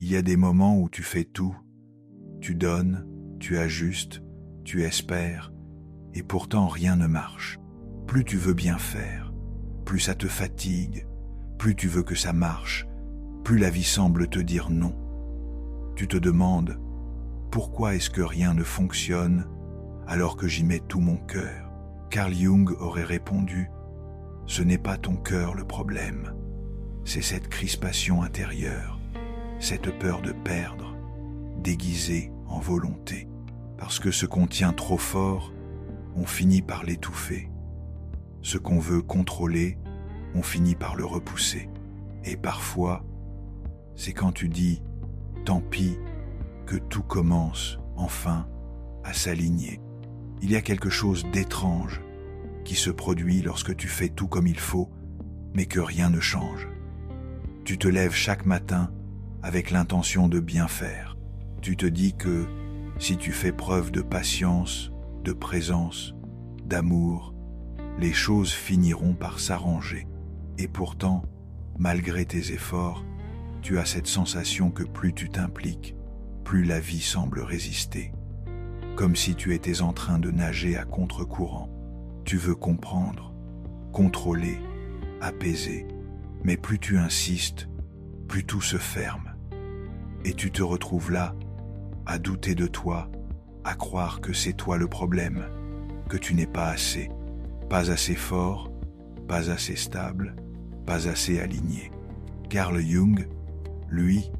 Il y a des moments où tu fais tout, tu donnes, tu ajustes, tu espères, et pourtant rien ne marche. Plus tu veux bien faire, plus ça te fatigue, plus tu veux que ça marche, plus la vie semble te dire non. Tu te demandes, pourquoi est-ce que rien ne fonctionne alors que j'y mets tout mon cœur? Carl Jung aurait répondu, ce n'est pas ton cœur le problème, c'est cette crispation intérieure, cette peur de perdre, déguisée en volonté. Parce que ce qu'on tient trop fort, on finit par l'étouffer. Ce qu'on veut contrôler, on finit par le repousser. Et parfois, c'est quand tu dis « tant pis » que tout commence, enfin, à s'aligner. Il y a quelque chose d'étrange qui se produit lorsque tu fais tout comme il faut, mais que rien ne change. Tu te lèves chaque matin avec l'intention de bien faire. Tu te dis que si tu fais preuve de patience, de présence, d'amour, les choses finiront par s'arranger. Et pourtant, malgré tes efforts, tu as cette sensation que plus tu t'impliques, plus la vie semble résister. Comme si tu étais en train de nager à contre-courant. Tu veux comprendre, contrôler, apaiser, mais plus tu insistes, plus tout se ferme. Et tu te retrouves là, à douter de toi, à croire que c'est toi le problème, que tu n'es pas assez fort, pas assez stable, pas assez aligné. Carl Jung, lui,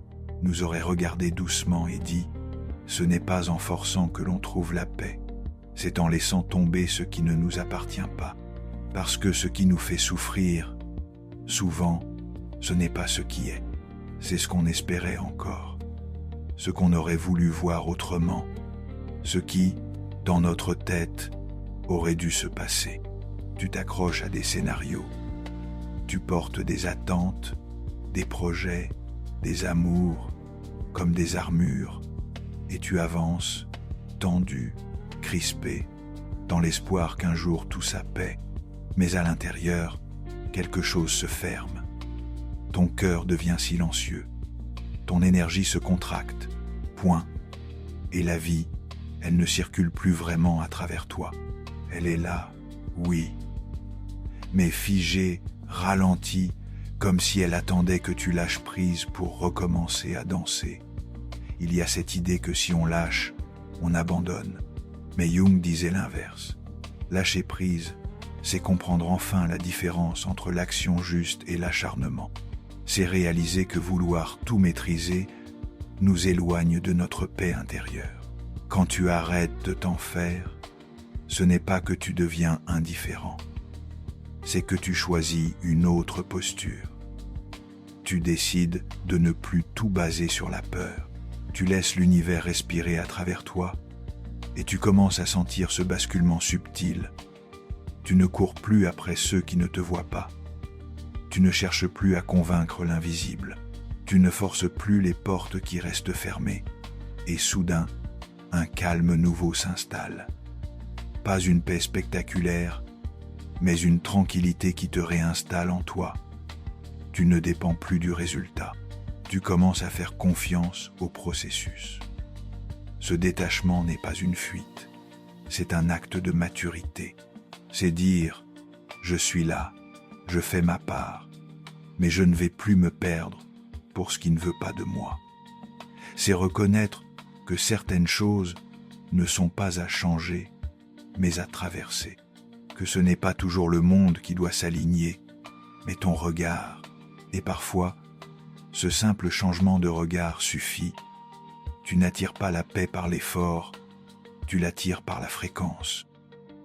nous aurait regardé doucement et dit « Ce n'est pas en forçant que l'on trouve la paix, c'est en laissant tomber ce qui ne nous appartient pas, parce que ce qui nous fait souffrir, souvent, ce n'est pas ce qui est, c'est ce qu'on espérait encore, ce qu'on aurait voulu voir autrement, ce qui, dans notre tête, aurait dû se passer. Tu t'accroches à des scénarios, tu portes des attentes, des projets, des amours, comme des armures, et tu avances, tendu, crispé, dans l'espoir qu'un jour tout s'apaise, mais à l'intérieur, quelque chose se ferme. Ton cœur devient silencieux, ton énergie se contracte, point. Et la vie, elle ne circule plus vraiment à travers toi. Elle est là, oui, mais figée, ralentie, comme si elle attendait que tu lâches prise pour recommencer à danser. Il y a cette idée que si on lâche, on abandonne. Mais Jung disait l'inverse. Lâcher prise, c'est comprendre enfin la différence entre l'action juste et l'acharnement. C'est réaliser que vouloir tout maîtriser nous éloigne de notre paix intérieure. Quand tu arrêtes de t'en faire, ce n'est pas que tu deviens indifférent. C'est que tu choisis une autre posture. Tu décides de ne plus tout baser sur la peur. Tu laisses l'univers respirer à travers toi et tu commences à sentir ce basculement subtil. Tu ne cours plus après ceux qui ne te voient pas. Tu ne cherches plus à convaincre l'invisible. Tu ne forces plus les portes qui restent fermées. Et soudain, un calme nouveau s'installe. Pas une paix spectaculaire, mais une tranquillité qui te réinstalle en toi. Tu ne dépends plus du résultat. Tu commences à faire confiance au processus. Ce détachement n'est pas une fuite, c'est un acte de maturité. C'est dire « je suis là, je fais ma part, mais je ne vais plus me perdre pour ce qui ne veut pas de moi. » C'est reconnaître que certaines choses ne sont pas à changer, mais à traverser. Que ce n'est pas toujours le monde qui doit s'aligner, mais ton regard. Et parfois, ce simple changement de regard suffit. Tu n'attires pas la paix par l'effort, tu l'attires par la fréquence.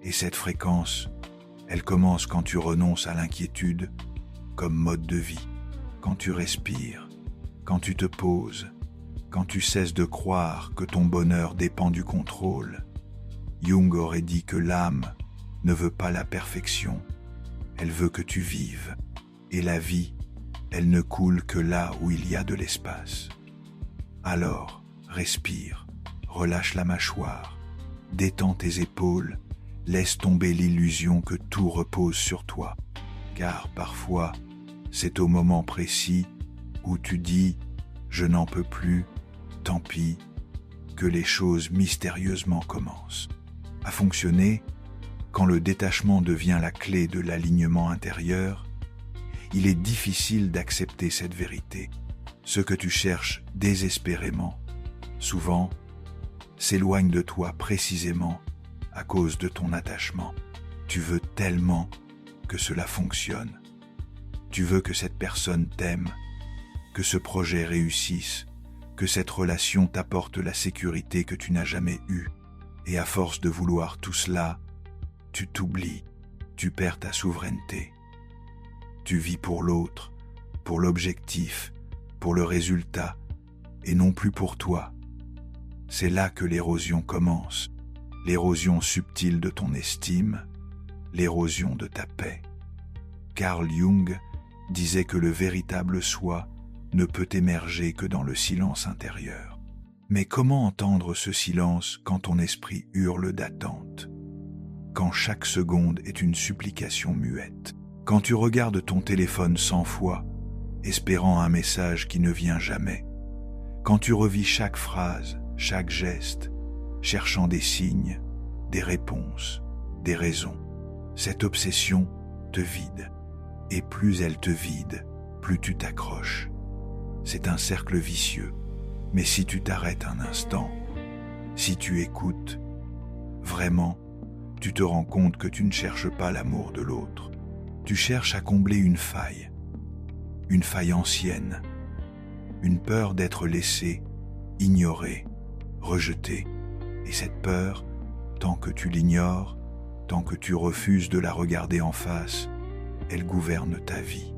Et cette fréquence, elle commence quand tu renonces à l'inquiétude comme mode de vie, quand tu respires, quand tu te poses, quand tu cesses de croire que ton bonheur dépend du contrôle. Jung aurait dit que l'âme ne veut pas la perfection, elle veut que tu vives. Et la vie, elle ne coule que là où il y a de l'espace. Alors, respire, relâche la mâchoire, détends tes épaules, laisse tomber l'illusion que tout repose sur toi. Car parfois, c'est au moment précis où tu dis Je n'en peux plus, tant pis, que les choses mystérieusement commencent à fonctionner. Quand le détachement devient la clé de l'alignement intérieur, il est difficile d'accepter cette vérité. Ce que tu cherches désespérément, souvent, s'éloigne de toi précisément à cause de ton attachement. Tu veux tellement que cela fonctionne. Tu veux que cette personne t'aime, que ce projet réussisse, que cette relation t'apporte la sécurité que tu n'as jamais eue. Et à force de vouloir tout cela, tu t'oublies, tu perds ta souveraineté. Tu vis pour l'autre, pour l'objectif, pour le résultat, et non plus pour toi. C'est là que l'érosion commence, l'érosion subtile de ton estime, l'érosion de ta paix. Carl Jung disait que le véritable soi ne peut émerger que dans le silence intérieur. Mais comment entendre ce silence quand ton esprit hurle d'attente? Quand chaque seconde est une supplication muette? Quand tu regardes ton téléphone 100 fois, espérant un message qui ne vient jamais? Quand tu revis chaque phrase, chaque geste, cherchant des signes, des réponses, des raisons? Cette obsession te vide. Et plus elle te vide, plus tu t'accroches. C'est un cercle vicieux. Mais si tu t'arrêtes un instant, si tu écoutes, vraiment, tu te rends compte que tu ne cherches pas l'amour de l'autre. Tu cherches à combler une faille ancienne, une peur d'être laissé, ignoré, rejeté. Et cette peur, tant que tu l'ignores, tant que tu refuses de la regarder en face, elle gouverne ta vie.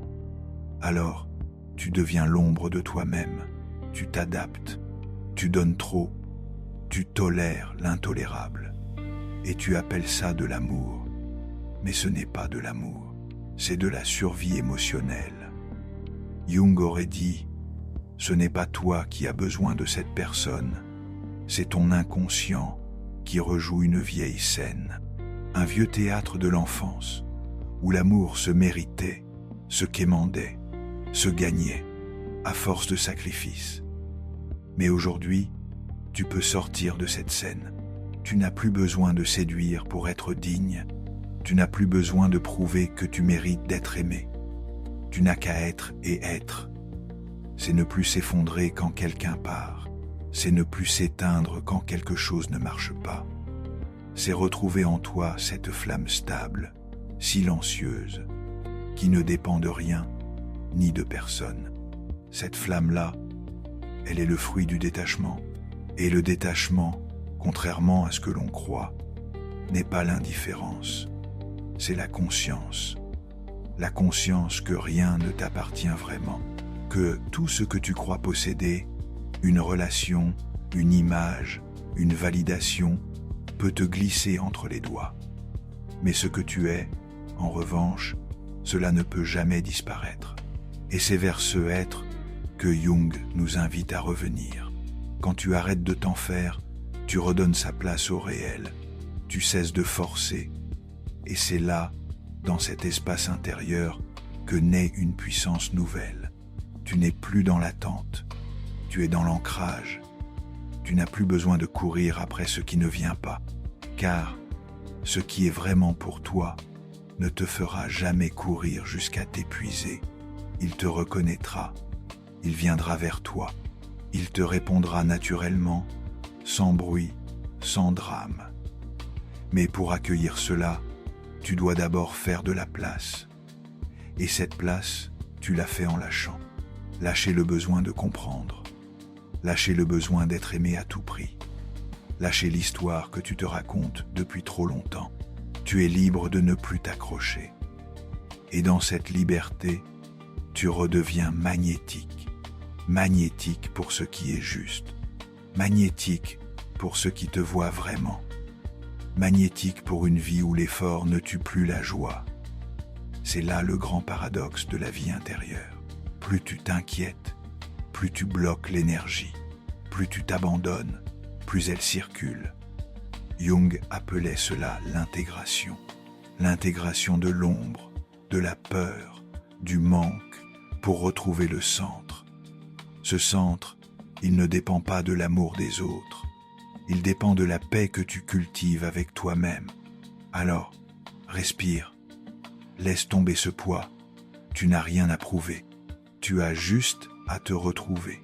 Alors, tu deviens l'ombre de toi-même. Tu t'adaptes, tu donnes trop, tu tolères l'intolérable. Et tu appelles ça de l'amour. Mais ce n'est pas de l'amour, c'est de la survie émotionnelle. Jung aurait dit, ce n'est pas toi qui as besoin de cette personne, c'est ton inconscient qui rejoue une vieille scène, un vieux théâtre de l'enfance, où l'amour se méritait, se quémandait, se gagnait, à force de sacrifices. Mais aujourd'hui, tu peux sortir de cette scène. Tu n'as plus besoin de séduire pour être digne. Tu n'as plus besoin de prouver que tu mérites d'être aimé. Tu n'as qu'à être et être. C'est ne plus s'effondrer quand quelqu'un part. C'est ne plus s'éteindre quand quelque chose ne marche pas. C'est retrouver en toi cette flamme stable, silencieuse, qui ne dépend de rien ni de personne. Cette flamme-là, elle est le fruit du détachement. Et le détachement, contrairement à ce que l'on croit, n'est pas l'indifférence. C'est la conscience. La conscience que rien ne t'appartient vraiment. Que tout ce que tu crois posséder, une relation, une image, une validation, peut te glisser entre les doigts. Mais ce que tu es, en revanche, cela ne peut jamais disparaître. Et c'est vers ce être que Jung nous invite à revenir. Quand tu arrêtes de t'en faire, tu redonnes sa place au réel. Tu cesses de forcer. Et c'est là, dans cet espace intérieur, que naît une puissance nouvelle. Tu n'es plus dans l'attente. Tu es dans l'ancrage. Tu n'as plus besoin de courir après ce qui ne vient pas. Car ce qui est vraiment pour toi ne te fera jamais courir jusqu'à t'épuiser. Il te reconnaîtra. Il viendra vers toi. Il te répondra naturellement, sans bruit, sans drame. Mais pour accueillir cela, tu dois d'abord faire de la place. Et cette place, tu la fais en lâchant. Lâcher le besoin de comprendre. Lâcher le besoin d'être aimé à tout prix. Lâcher l'histoire que tu te racontes depuis trop longtemps. Tu es libre de ne plus t'accrocher. Et dans cette liberté, tu redeviens magnétique. Magnétique pour ce qui est juste. Magnétique pour ceux qui te voient vraiment. Magnétique pour une vie où l'effort ne tue plus la joie. C'est là le grand paradoxe de la vie intérieure. Plus tu t'inquiètes, plus tu bloques l'énergie. Plus tu t'abandonnes, plus elle circule. Jung appelait cela l'intégration. L'intégration de l'ombre, de la peur, du manque, pour retrouver le centre. Ce centre, il ne dépend pas de l'amour des autres. Il dépend de la paix que tu cultives avec toi-même. Alors, respire. Laisse tomber ce poids. Tu n'as rien à prouver. Tu as juste à te retrouver.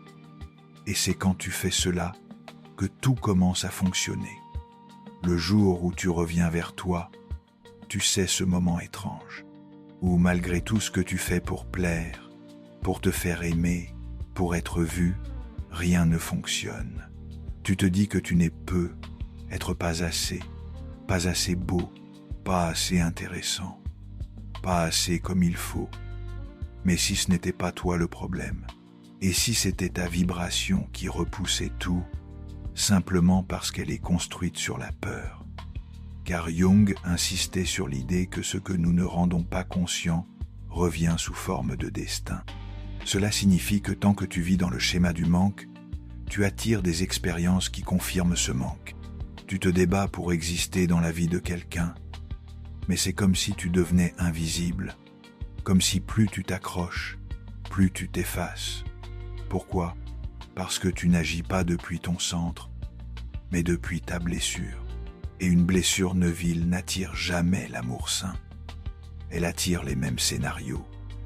Et c'est quand tu fais cela que tout commence à fonctionner. Le jour où tu reviens vers toi, tu sais ce moment étrange, où malgré tout ce que tu fais pour plaire, pour te faire aimer, pour être vu, rien ne fonctionne. Tu te dis que tu n'es peu, être pas assez beau, pas assez intéressant, pas assez comme il faut. Mais si ce n'était pas toi le problème, et si c'était ta vibration qui repoussait tout, simplement parce qu'elle est construite sur la peur. Car Jung insistait sur l'idée que ce que nous ne rendons pas conscient revient sous forme de destin. Cela signifie que tant que tu vis dans le schéma du manque, tu attires des expériences qui confirment ce manque. Tu te débats pour exister dans la vie de quelqu'un, mais c'est comme si tu devenais invisible, comme si plus tu t'accroches, plus tu t'effaces. Pourquoi ? Parce que tu n'agis pas depuis ton centre, mais depuis ta blessure. Et une blessure neuville n'attire jamais l'amour sain. Elle attire les mêmes scénarios,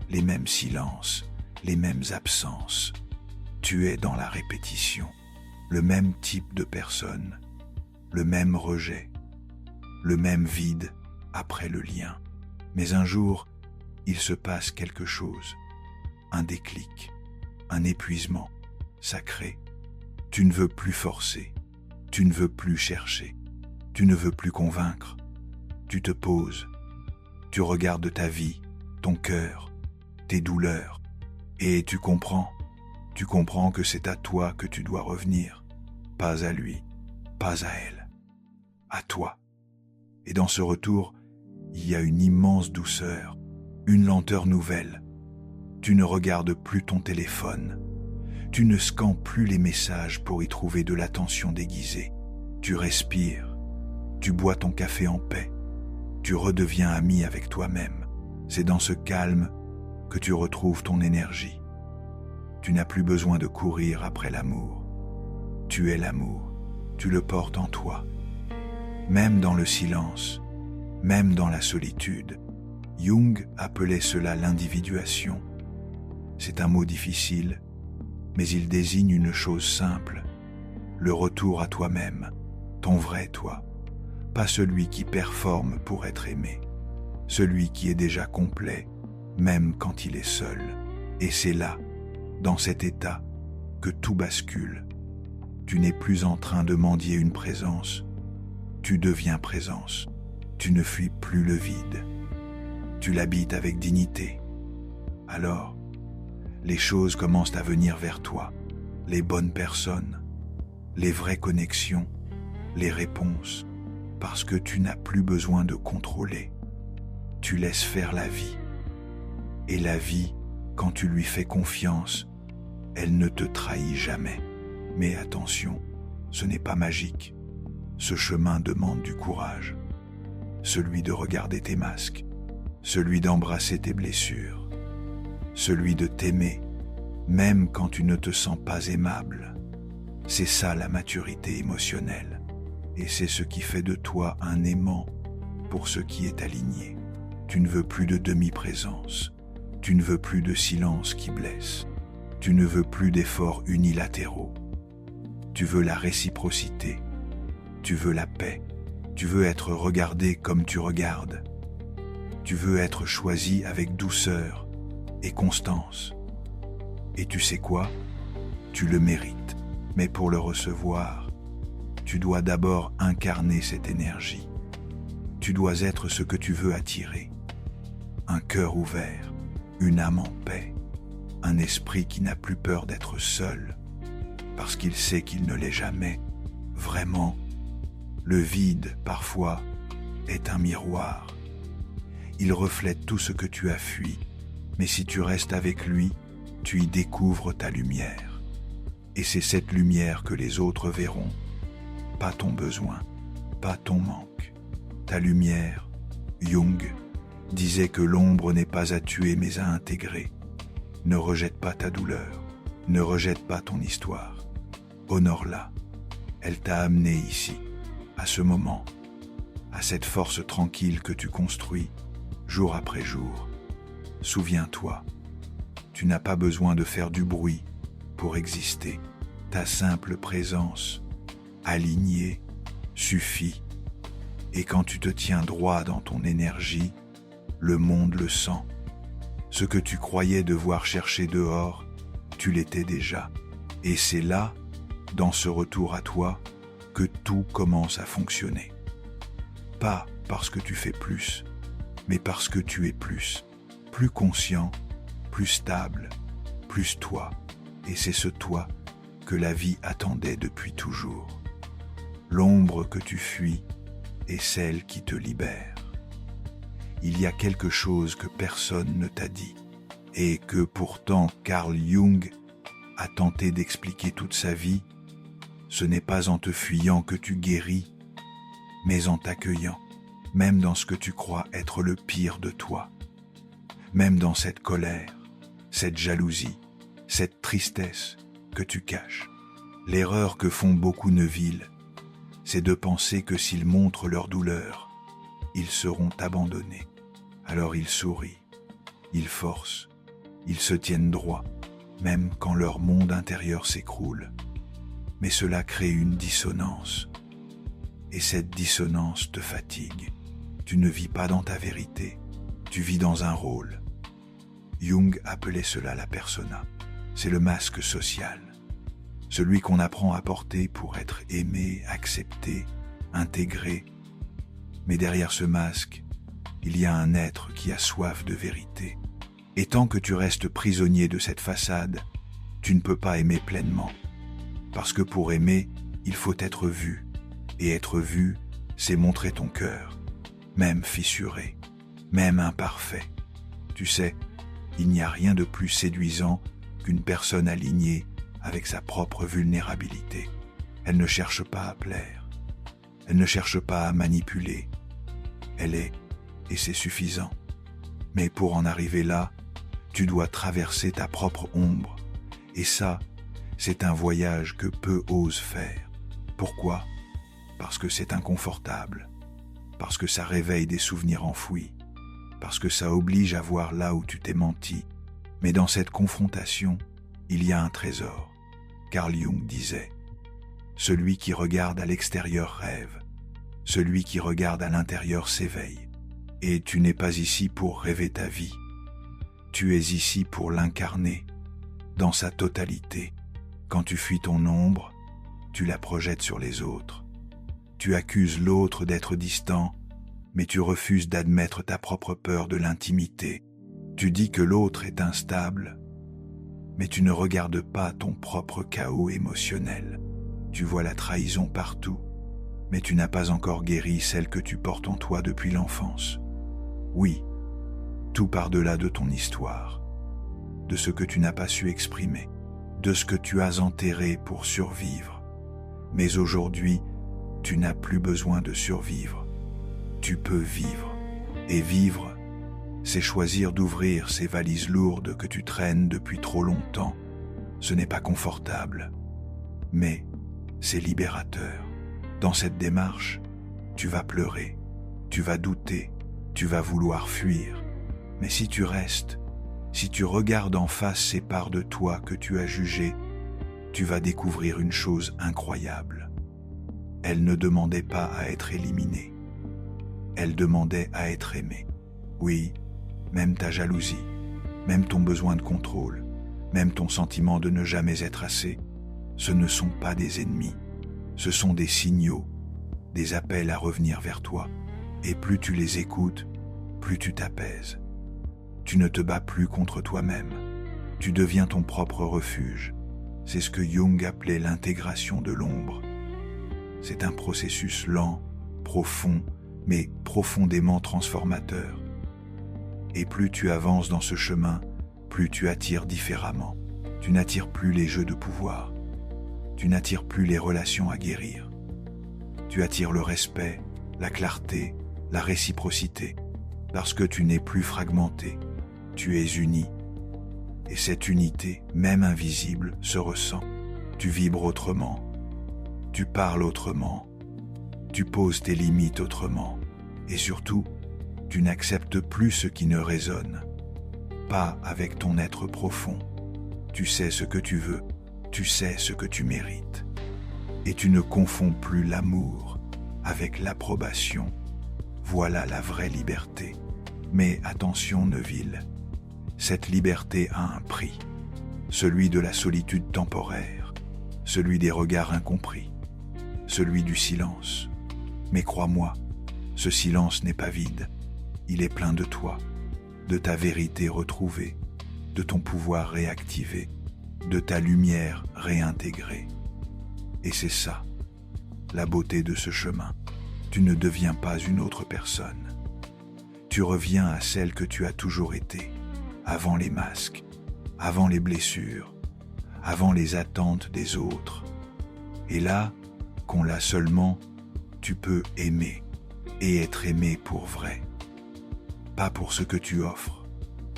les mêmes silences, les mêmes absences. Tu es dans la répétition, le même type de personne, le même rejet, le même vide après le lien. Mais un jour, il se passe quelque chose, un déclic, un épuisement sacré. Tu ne veux plus forcer, tu ne veux plus chercher, tu ne veux plus convaincre. Tu te poses, tu regardes ta vie, ton cœur, tes douleurs, et tu comprends que c'est à toi que tu dois revenir, pas à lui, pas à elle, à toi. Et dans ce retour, il y a une immense douceur, une lenteur nouvelle. Tu ne regardes plus ton téléphone, tu ne scans plus les messages pour y trouver de l'attention déguisée. Tu respires, tu bois ton café en paix, tu redeviens ami avec toi-même. C'est dans ce calme que tu retrouves ton énergie. Tu n'as plus besoin de courir après l'amour. Tu es l'amour, tu le portes en toi. Même dans le silence, même dans la solitude, Jung appelait cela l'individuation. C'est un mot difficile, mais il désigne une chose simple, le retour à toi-même, ton vrai toi, pas celui qui performe pour être aimé, celui qui est déjà complet, même quand il est seul. Et c'est là, dans cet état, que tout bascule. Tu n'es plus en train de mendier une présence, tu deviens présence, tu ne fuis plus le vide, tu l'habites avec dignité. Alors, les choses commencent à venir vers toi, les bonnes personnes, les vraies connexions, les réponses, parce que tu n'as plus besoin de contrôler. Tu laisses faire la vie. Et la vie, quand tu lui fais confiance, elle ne te trahit jamais. Mais attention, ce n'est pas magique. Ce chemin demande du courage. Celui de regarder tes masques, celui d'embrasser tes blessures, celui de t'aimer, même quand tu ne te sens pas aimable. C'est ça la maturité émotionnelle. Et c'est ce qui fait de toi un aimant pour ce qui est aligné. Tu ne veux plus de demi-présence. Tu ne veux plus de silence qui blesse. Tu ne veux plus d'efforts unilatéraux. Tu veux la réciprocité. Tu veux la paix. Tu veux être regardé comme tu regardes. Tu veux être choisi avec douceur et constance. Et tu sais quoi ? Tu le mérites. Mais pour le recevoir, tu dois d'abord incarner cette énergie. Tu dois être ce que tu veux attirer. Un cœur ouvert, une âme en paix, un esprit qui n'a plus peur d'être seul, parce qu'il sait qu'il ne l'est jamais. Vraiment, le vide, parfois, est un miroir. Il reflète tout ce que tu as fui, mais si tu restes avec lui, tu y découvres ta lumière. Et c'est cette lumière que les autres verront. Pas ton besoin, pas ton manque. Ta lumière, Jung, disait que l'ombre n'est pas à tuer mais à intégrer. Ne rejette pas ta douleur, Ne rejette pas ton histoire. Honore-la. Elle t'a amené ici, à ce moment, à cette force tranquille que tu construis, jour après jour. Souviens-toi, tu n'as pas besoin de faire du bruit pour exister. Ta simple présence, alignée, suffit. Et quand tu te tiens droit dans ton énergie, le monde le sent. Ce que tu croyais devoir chercher dehors, tu l'étais déjà. Et c'est là, dans ce retour à toi, que tout commence à fonctionner. Pas parce que tu fais plus, mais parce que tu es plus. Plus conscient, plus stable, plus toi. Et c'est ce toi que la vie attendait depuis toujours. L'ombre que tu fuis est celle qui te libère. Il y a quelque chose que personne ne t'a dit, et que pourtant Carl Jung a tenté d'expliquer toute sa vie. Ce n'est pas en te fuyant que tu guéris, mais en t'accueillant, même dans ce que tu crois être le pire de toi, même dans cette colère, cette jalousie, cette tristesse que tu caches. L'erreur que font beaucoup Neuville, c'est de penser que s'ils montrent leur douleur, ils seront abandonnés. Alors ils sourient, ils forcent, ils se tiennent droit, même quand leur monde intérieur s'écroule. Mais cela crée une dissonance. Et cette dissonance te fatigue. Tu ne vis pas dans ta vérité, tu vis dans un rôle. Jung appelait cela la persona. C'est le masque social. Celui qu'on apprend à porter pour être aimé, accepté, intégré. Mais derrière ce masque, il y a un être qui a soif de vérité. Et tant que tu restes prisonnier de cette façade, tu ne peux pas aimer pleinement. Parce que pour aimer, il faut être vu. Et être vu, c'est montrer ton cœur, même fissuré, même imparfait. Tu sais, il n'y a rien de plus séduisant qu'une personne alignée avec sa propre vulnérabilité. Elle ne cherche pas à plaire. Elle ne cherche pas à manipuler. Elle est, et c'est suffisant. Mais pour en arriver là, tu dois traverser ta propre ombre. Et ça, c'est un voyage que peu osent faire. Pourquoi ? Parce que c'est inconfortable. Parce que ça réveille des souvenirs enfouis. Parce que ça oblige à voir là où tu t'es menti. Mais dans cette confrontation, il y a un trésor. Carl Jung disait « Celui qui regarde à l'extérieur rêve. Celui qui regarde à l'intérieur s'éveille. Et tu n'es pas ici pour rêver ta vie. Tu es ici pour l'incarner, dans sa totalité. Quand tu fuis ton ombre, tu la projettes sur les autres. Tu accuses l'autre d'être distant, mais tu refuses d'admettre ta propre peur de l'intimité. Tu dis que l'autre est instable, mais tu ne regardes pas ton propre chaos émotionnel. Tu vois la trahison partout, mais tu n'as pas encore guéri celle que tu portes en toi depuis l'enfance. Oui, tout par-delà de ton histoire, de ce que tu n'as pas su exprimer, de ce que tu as enterré pour survivre. Mais aujourd'hui, tu n'as plus besoin de survivre. Tu peux vivre. Et vivre, c'est choisir d'ouvrir ces valises lourdes que tu traînes depuis trop longtemps. Ce n'est pas confortable, mais c'est libérateur. Dans cette démarche, tu vas pleurer, tu vas douter, tu vas vouloir fuir. Mais si tu restes, si tu regardes en face ces parts de toi que tu as jugées, tu vas découvrir une chose incroyable. Elle ne demandait pas à être éliminée. Elle demandait à être aimée. Oui, même ta jalousie, même ton besoin de contrôle, même ton sentiment de ne jamais être assez, ce ne sont pas des ennemis. Ce sont des signaux, des appels à revenir vers toi. Et plus tu les écoutes, plus tu t'apaises. Tu ne te bats plus contre toi-même. Tu deviens ton propre refuge. C'est ce que Jung appelait l'intégration de l'ombre. C'est un processus lent, profond, mais profondément transformateur. Et plus tu avances dans ce chemin, plus tu attires différemment. Tu n'attires plus les jeux de pouvoir. Tu n'attires plus les relations à guérir. Tu attires le respect, la clarté, la réciprocité, parce que tu n'es plus fragmenté. Tu es uni. Et cette unité, même invisible, se ressent. Tu vibres autrement, tu parles autrement, tu poses tes limites autrement. Et surtout, tu n'acceptes plus ce qui ne résonne pas avec ton être profond. Tu sais ce que tu veux, tu sais ce que tu mérites. Et tu ne confonds plus l'amour avec l'approbation. Voilà la vraie liberté. Mais attention, Neville, cette liberté a un prix, celui de la solitude temporaire, celui des regards incompris, celui du silence. Mais crois-moi, ce silence n'est pas vide, il est plein de toi, de ta vérité retrouvée, de ton pouvoir réactivé, de ta lumière réintégrée. Et c'est ça, la beauté de ce chemin. Tu ne deviens pas une autre personne. Tu reviens à celle que tu as toujours été, avant les masques, avant les blessures, avant les attentes des autres. Et là, qu'on l'a seulement, tu peux aimer et être aimé pour vrai. Pas pour ce que tu offres,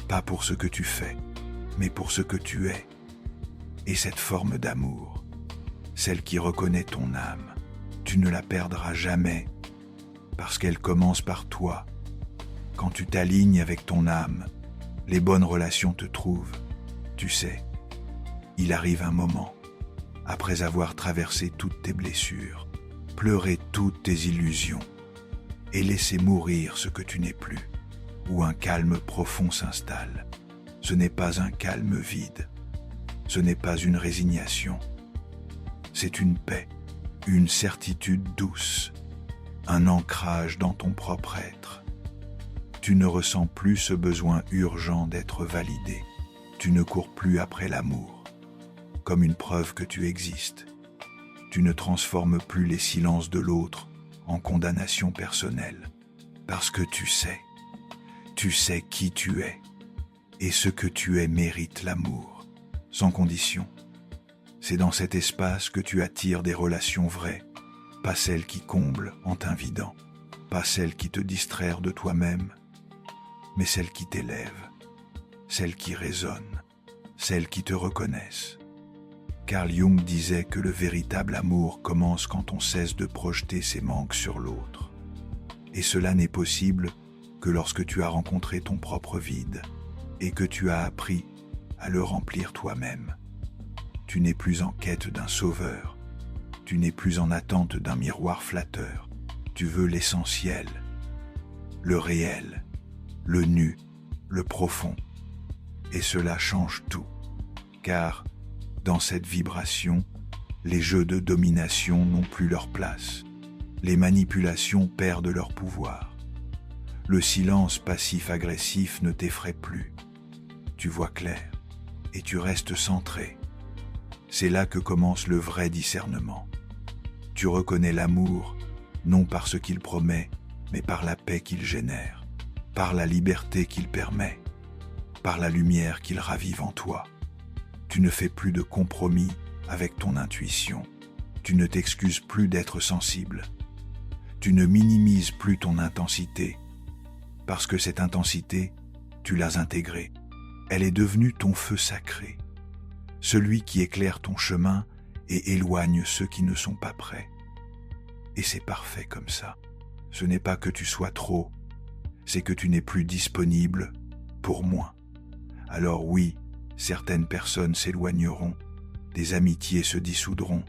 pas pour ce que tu fais, mais pour ce que tu es. Et cette forme d'amour, celle qui reconnaît ton âme, tu ne la perdras jamais, parce qu'elle commence par toi. Quand tu t'alignes avec ton âme, les bonnes relations te trouvent. Tu sais, il arrive un moment, après avoir traversé toutes tes blessures, pleuré toutes tes illusions, et laissé mourir ce que tu n'es plus, où un calme profond s'installe. Ce n'est pas un calme vide, ce n'est pas une résignation, c'est une paix, une certitude douce, un ancrage dans ton propre être. Tu ne ressens plus ce besoin urgent d'être validé. Tu ne cours plus après l'amour, comme une preuve que tu existes. Tu ne transformes plus les silences de l'autre en condamnation personnelle, parce que tu sais qui tu es, et ce que tu es mérite l'amour, sans condition. C'est dans cet espace que tu attires des relations vraies, pas celles qui comblent en t'invidant, pas celles qui te distraient de toi-même, mais celles qui t'élèvent, celles qui résonnent, celles qui te reconnaissent. Carl Jung disait que le véritable amour commence quand on cesse de projeter ses manques sur l'autre. Et cela n'est possible que lorsque tu as rencontré ton propre vide et que tu as appris à le remplir toi-même. Tu n'es plus en quête d'un sauveur, tu n'es plus en attente d'un miroir flatteur. Tu veux l'essentiel, le réel, le nu, le profond. Et cela change tout, car dans cette vibration, les jeux de domination n'ont plus leur place. Les manipulations perdent leur pouvoir. Le silence passif-agressif ne t'effraie plus. Tu vois clair et tu restes centré. C'est là que commence le vrai discernement. Tu reconnais l'amour, non par ce qu'il promet, mais par la paix qu'il génère, par la liberté qu'il permet, par la lumière qu'il ravive en toi. Tu ne fais plus de compromis avec ton intuition. Tu ne t'excuses plus d'être sensible. Tu ne minimises plus ton intensité, parce que cette intensité, tu l'as intégrée. Elle est devenue ton feu sacré, celui qui éclaire ton chemin et éloigne ceux qui ne sont pas prêts. Et c'est parfait comme ça. Ce n'est pas que tu sois trop, c'est que tu n'es plus disponible pour moins. Alors oui, certaines personnes s'éloigneront, des amitiés se dissoudront,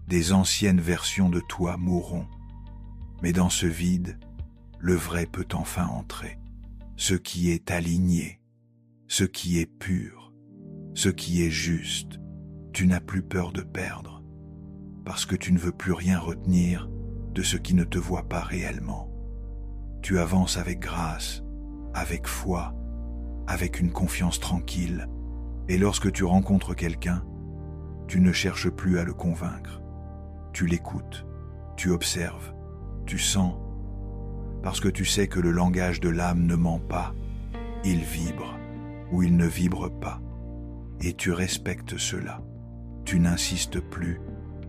des anciennes versions de toi mourront. Mais dans ce vide, le vrai peut enfin entrer. Ce qui est aligné, ce qui est pur, ce qui est juste, tu n'as plus peur de perdre, parce que tu ne veux plus rien retenir de ce qui ne te voit pas réellement. Tu avances avec grâce, avec foi, avec une confiance tranquille, et lorsque tu rencontres quelqu'un, tu ne cherches plus à le convaincre. Tu l'écoutes, tu observes, tu sens, parce que tu sais que le langage de l'âme ne ment pas, il vibre ou il ne vibre pas, et tu respectes cela. Tu n'insistes plus,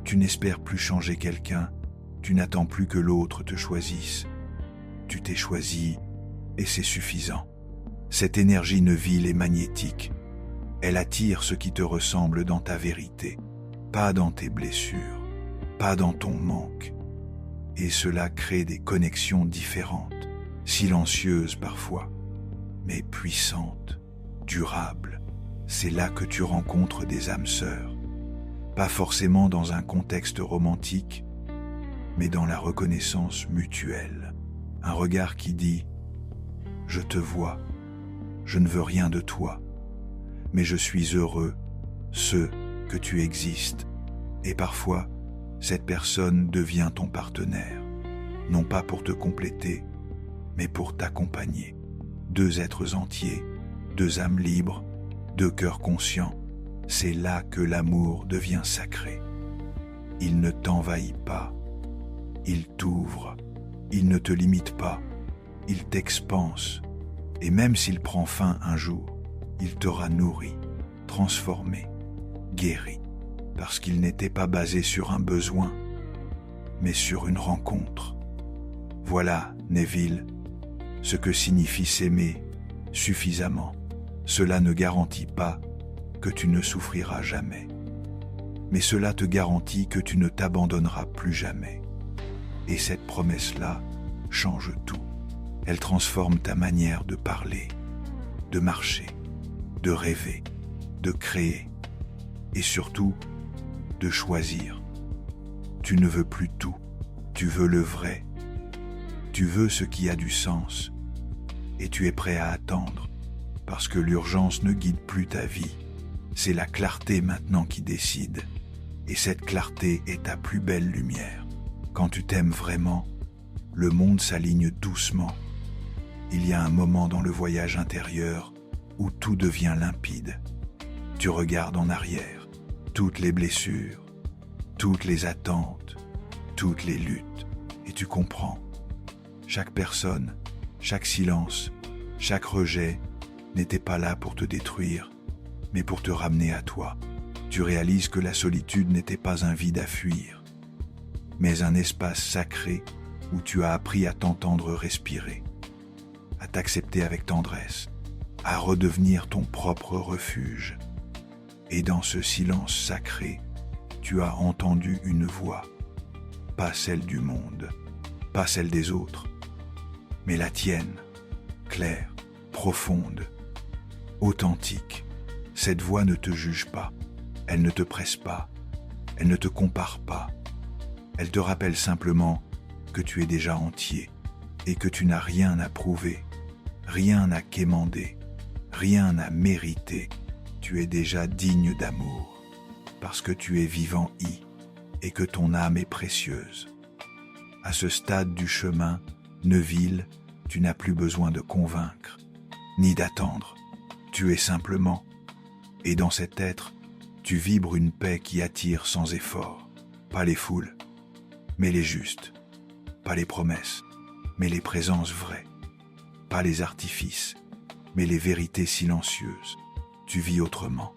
tu n'espères plus changer quelqu'un, tu n'attends plus que l'autre te choisisse. Tu t'es choisi et c'est suffisant. Cette énergie neuville est magnétique. Elle attire ce qui te ressemble dans ta vérité, pas dans tes blessures, pas dans ton manque. Et cela crée des connexions différentes, silencieuses parfois, mais puissantes, durables. C'est là que tu rencontres des âmes sœurs, pas forcément dans un contexte romantique, mais dans la reconnaissance mutuelle. Un regard qui dit « Je te vois, je ne veux rien de toi, mais je suis heureux, que tu existes. » Et parfois, cette personne devient ton partenaire, non pas pour te compléter, mais pour t'accompagner. Deux êtres entiers, deux âmes libres, deux cœurs conscients, c'est là que l'amour devient sacré. Il ne t'envahit pas, il t'ouvre, il ne te limite pas, il t'expanse, et même s'il prend fin un jour, il t'aura nourri, transformé, guéri, parce qu'il n'était pas basé sur un besoin, mais sur une rencontre. Voilà, Neville, ce que signifie s'aimer suffisamment. Cela ne garantit pas que tu ne souffriras jamais, mais cela te garantit que tu ne t'abandonneras plus jamais. Et cette promesse-là change tout. Elle transforme ta manière de parler, de marcher, de rêver, de créer, et surtout, de choisir. Tu ne veux plus tout, tu veux le vrai. Tu veux ce qui a du sens, et tu es prêt à attendre, parce que l'urgence ne guide plus ta vie. C'est la clarté maintenant qui décide, et cette clarté est ta plus belle lumière. Quand tu t'aimes vraiment, le monde s'aligne doucement. Il y a un moment dans le voyage intérieur où tout devient limpide. Tu regardes en arrière, toutes les blessures, toutes les attentes, toutes les luttes, et tu comprends. Chaque personne, chaque silence, chaque rejet n'était pas là pour te détruire, mais pour te ramener à toi. Tu réalises que la solitude n'était pas un vide à fuir, mais un espace sacré où tu as appris à t'entendre respirer, à t'accepter avec tendresse, à redevenir ton propre refuge. Et dans ce silence sacré, tu as entendu une voix, pas celle du monde, pas celle des autres, mais la tienne, claire, profonde, authentique. Cette voix ne te juge pas, elle ne te presse pas, elle ne te compare pas. Elle te rappelle simplement que tu es déjà entier et que tu n'as rien à prouver, rien à quémander, rien à mériter. Tu es déjà digne d'amour, parce que tu es vivant et que ton âme est précieuse. À ce stade du chemin, Neville, tu n'as plus besoin de convaincre, ni d'attendre. Tu es simplement, et dans cet être, tu vibres une paix qui attire sans effort. Pas les foules, mais les justes. Pas les promesses, mais les présences vraies. Pas les artifices, mais les vérités silencieuses. Tu vis autrement.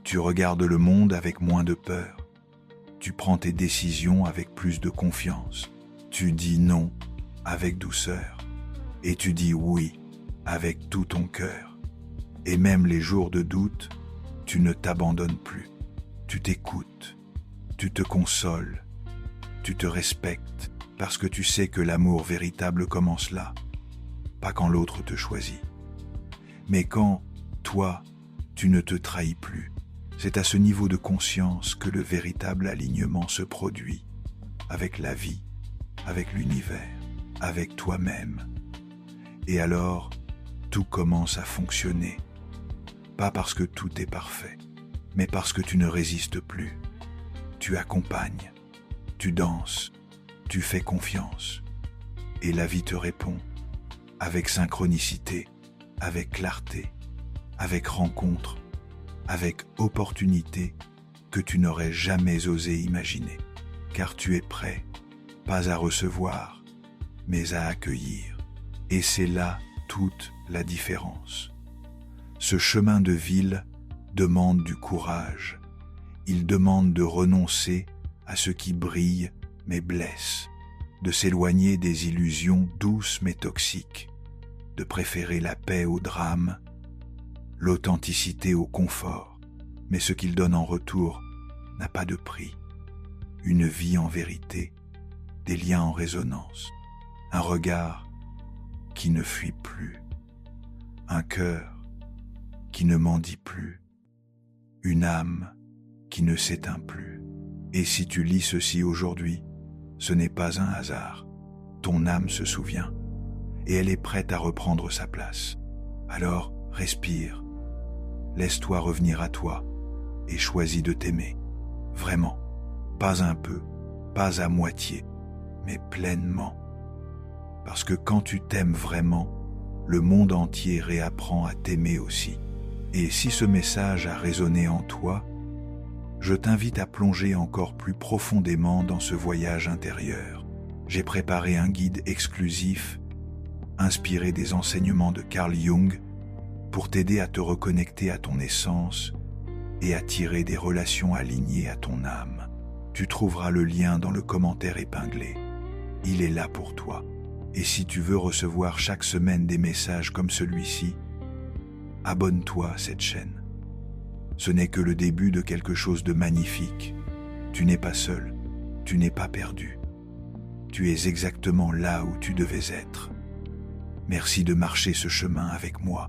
Tu regardes le monde avec moins de peur. Tu prends tes décisions avec plus de confiance. Tu dis non avec douceur. Et tu dis oui avec tout ton cœur. Et même les jours de doute, tu ne t'abandonnes plus. Tu t'écoutes. Tu te consoles. Tu te respectes parce que tu sais que l'amour véritable commence là. Pas quand l'autre te choisit, mais quand, toi, tu ne te trahis plus. C'est à ce niveau de conscience que le véritable alignement se produit, avec la vie, avec l'univers, avec toi-même. Et alors, tout commence à fonctionner. Pas parce que tout est parfait, mais parce que tu ne résistes plus. Tu accompagnes, tu danses, tu fais confiance. Et la vie te répond, avec synchronicité, avec clarté, avec rencontre, avec opportunité que tu n'aurais jamais osé imaginer, car tu es prêt, pas à recevoir, mais à accueillir. Et c'est là toute la différence. Ce chemin de ville demande du courage. Il demande de renoncer à ce qui brille mais blesse, de s'éloigner des illusions douces mais toxiques, de préférer la paix au drame, l'authenticité au confort, mais ce qu'il donne en retour n'a pas de prix. Une vie en vérité, des liens en résonance, un regard qui ne fuit plus, un cœur qui ne mendie plus, une âme qui ne s'éteint plus. Et si tu lis ceci aujourd'hui, ce n'est pas un hasard. Ton âme se souvient, et elle est prête à reprendre sa place. Alors, respire, laisse-toi revenir à toi, et choisis de t'aimer. Vraiment, pas un peu, pas à moitié, mais pleinement. Parce que quand tu t'aimes vraiment, le monde entier réapprend à t'aimer aussi. Et si ce message a résonné en toi, je t'invite à plonger encore plus profondément dans ce voyage intérieur. J'ai préparé un guide exclusif, inspiré des enseignements de Carl Jung, pour t'aider à te reconnecter à ton essence et à tirer des relations alignées à ton âme. Tu trouveras le lien dans le commentaire épinglé. Il est là pour toi. Et si tu veux recevoir chaque semaine des messages comme celui-ci, abonne-toi à cette chaîne. Ce n'est que le début de quelque chose de magnifique. Tu n'es pas seul, tu n'es pas perdu. Tu es exactement là où tu devais être. Merci de marcher ce chemin avec moi.